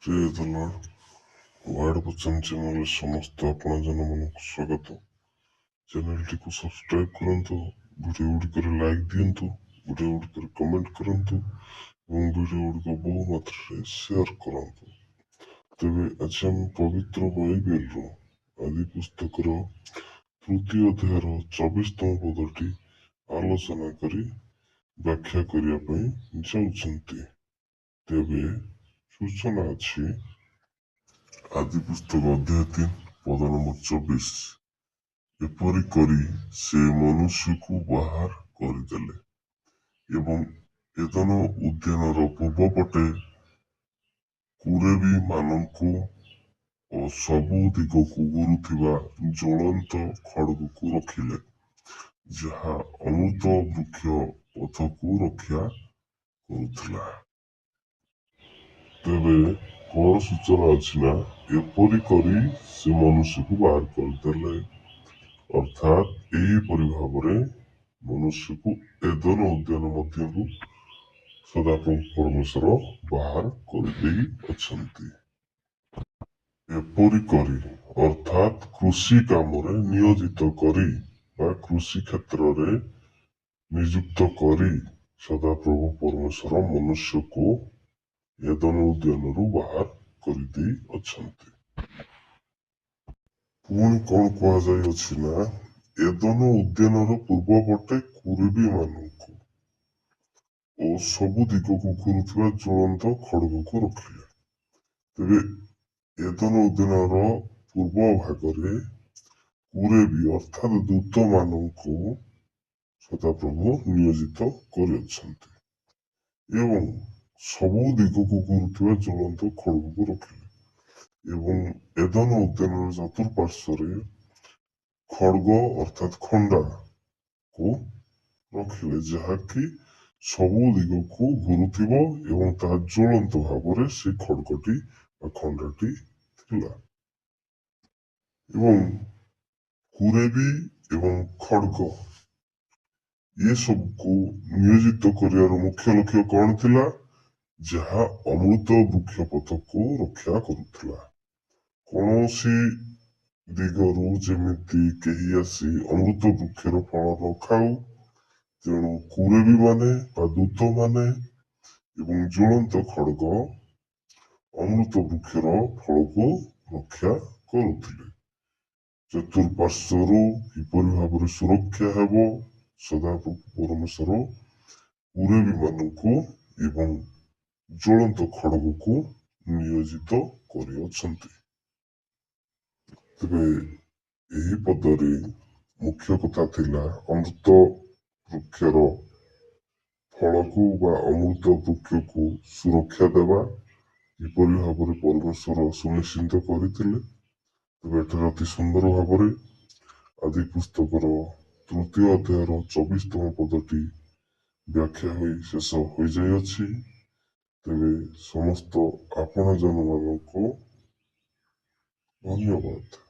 Praise the Lord. Ward ବଚନ ଚ୍ୟାନେଲରେ ସମସ୍ତ ଆପଣ ଜନମାନଙ୍କୁ ସ୍ୱାଗତ। ଚ୍ୟାନେଲଟିକୁ ସବସ୍କ୍ରାଇବ କରନ୍ତୁ, ଭିଡ଼ିଓ ଗୁଡ଼ିକରେ ଲାଇକ୍ ଦିଅନ୍ତୁ, ଭିଡ଼ିଓ ଗୁଡ଼ିକରେ କମେଣ୍ଟ କରନ୍ତୁ ଏବଂ ଭିଡ଼ିଓ ଗୁଡ଼ିକ ବହୁ ମାତ୍ରାରେ ସେୟାର କରନ୍ତୁ। ତେବେ ଆଜି ଆମେ ପବିତ୍ର ବାଇବେଲର ଆଦି ପୁସ୍ତକର ତୃତୀୟ ଅଧ୍ୟାୟର 24ତମ ପଦଟି ଆଲୋଚନା କରି ବ୍ୟାଖ୍ୟା କରିବା ପାଇଁ ଯାଉଛନ୍ତି। ତେବେ ସୂଚନା ଅଛି ଆଦି ପୁସ୍ତକ ଅଧ୍ୟାୟ 3 ପଦ ନମ୍ବର 24। ଏପରି କରି ସେ ମନୁଷ୍ୟକୁ ବାହାର କରିଦେଲେ ଏବଂ ଏଦନ ଉଦ୍ୟାନର ପୂର୍ବ ପଟେ କୁରେବୀ ମାନଙ୍କୁ ଓ ସବୁ ଦିଗକୁ ଘୁରୁଥିବା ଜ୍ୱଳନ୍ତ ଖଡଗକୁ ରଖିଲେ, ଯାହା ଅମୃତ ବୃକ୍ଷ ପଥକୁ ରକ୍ଷା କରୁଥିଲା। ତେବେ କଣ ସୂଚନା ଅଛି ନା, ଏପରି କରି ସେ ମନୁଷ୍ୟକୁ ବାହାର କରିଦେଲେ, ଅର୍ଥାତ୍ ଏହିପରି ଭାବରେ ମନୁଷ୍ୟକୁ ଏଦନ ଉଦ୍ୟାନ ମଧ୍ୟରୁ ସଦାପ୍ରଭୁ ପରମେଶ୍ୱର ବାହାର କରିଦେଇ ଅଛନ୍ତି। ଏପରି କରି ଅର୍ଥାତ୍ କୃଷି କାମରେ ନିୟୋଜିତ କରି ବା କୃଷି କ୍ଷେତ୍ରରେ ନିଯୁକ୍ତ କରି ସଦାପ୍ରଭୁ ପରମେଶ୍ୱର ମନୁଷ୍ୟକୁ ଏଦନ ଉଦ୍ୟାନରୁ ବାହାର କରିଦେଇ ଅଛନ୍ତି। ପୁଣି କଣ କୁହାଯାଇଅଛି ନା, ଏଦନ ଉଦ୍ୟାନର ପୂର୍ବ ପଟେ କୁରେବୀ ମାନଙ୍କୁ ଓ ସବୁ ଦିଗକୁ ଘୁରୁଥିବା ଜ୍ୱଳନ୍ତ ଖଡଗକୁ ରଖିଲେ। ତେବେ ଏଦନ ଉଦ୍ୟାନର ପୂର୍ବ ଭାଗରେ କୁରେବୀ ଅର୍ଥାତ୍ ଦୂତ ମାନଙ୍କୁ ସଦାପ୍ରଭୁ ନିୟୋଜିତ କରିଅଛନ୍ତି ଏବଂ ସବୁ ଦିଗକୁ ଘୁରୁଥିବା ଜ୍ୱଳନ୍ତ ଖଡଗକୁ ରଖିଲେ ଏବଂ ଏଦନ ଉଦ୍ୟାନର ଚତୁଃପାର୍ଶ୍ୱରେ ଖଡଗ ଅର୍ଥାତ୍ ଖଣ୍ଡାକୁ ରଖିଲେ, ଯାହାକି ସବୁ ଦିଗକୁ ଘୁରୁଥିବ ଏବଂ ତାହା ଜ୍ୱଳନ୍ତ ଭାବରେ ସେ ଖଡଗଟି ବା ଖଣ୍ଡାଟି ଥିଲା। ଏବଂ କୁରେବୀ ଏବଂ ଖଡଗ ଏସବୁକୁ ନିୟୋଜିତ କରିବାର ମୁଖ୍ୟ ଲକ୍ଷ୍ୟ କଣ ଥିଲା? ଯାହା ଅମୃତ ବୃକ୍ଷ ପଥକୁ ରକ୍ଷା କରୁଥିଲା। କୌଣସି ଦିଗରୁ ଯେମିତି କେହି ଆସି ଅମୃତ ବୃକ୍ଷର ଫଳ ନ ଖାଉ, ତେଣୁ କୁରେବୀ ମାନେ ବା ଦୂତ ମାନେ ଏବଂ ଜ୍ୱଳନ୍ତ ଖଡଗ ଅମୃତ ବୃକ୍ଷର ଫଳକୁ ରକ୍ଷା କରୁଥିଲେ। ଚତୁଃପାର୍ଶ୍ୱରୁ କିପରି ଭାବରେ ସୁରକ୍ଷା ହେବ, ସଦାପ୍ରଭୁ ପରମେଶ୍ୱର କୁରେବୀ ମାନଙ୍କୁ ଏବଂ ଜ୍ୱଳନ୍ତ ଖଡଗକୁ ନିୟୋଜିତ କରିଅଛନ୍ତି। ତେବେ ଏହି ପଦରେ ମୁଖ୍ୟ କଥା ଥିଲା ଅମୃତ ବୃକ୍ଷର ଫଳକୁ ବା ଅମୃତ ବୃକ୍ଷକୁ ସୁରକ୍ଷା ଦେବା, କିପରି ଭାବରେ ପରମେଶ୍ୱର ସୁନିଶ୍ଚିତ କରିଥିଲେ। ତେବେ ଏଠାରେ ଅତି ସୁନ୍ଦର ଭାବରେ ଆଦି ପୁସ୍ତକର ତୃତୀୟ ଅଧ୍ୟାୟର 24ତମ ପଦଟି ବ୍ୟାଖ୍ୟା ହୋଇ ଶେଷ ହୋଇଯାଇଅଛି। ତେବେ ସମସ୍ତ ଆପଣ ଜନମାନଙ୍କୁ ଧନ୍ୟବାଦ।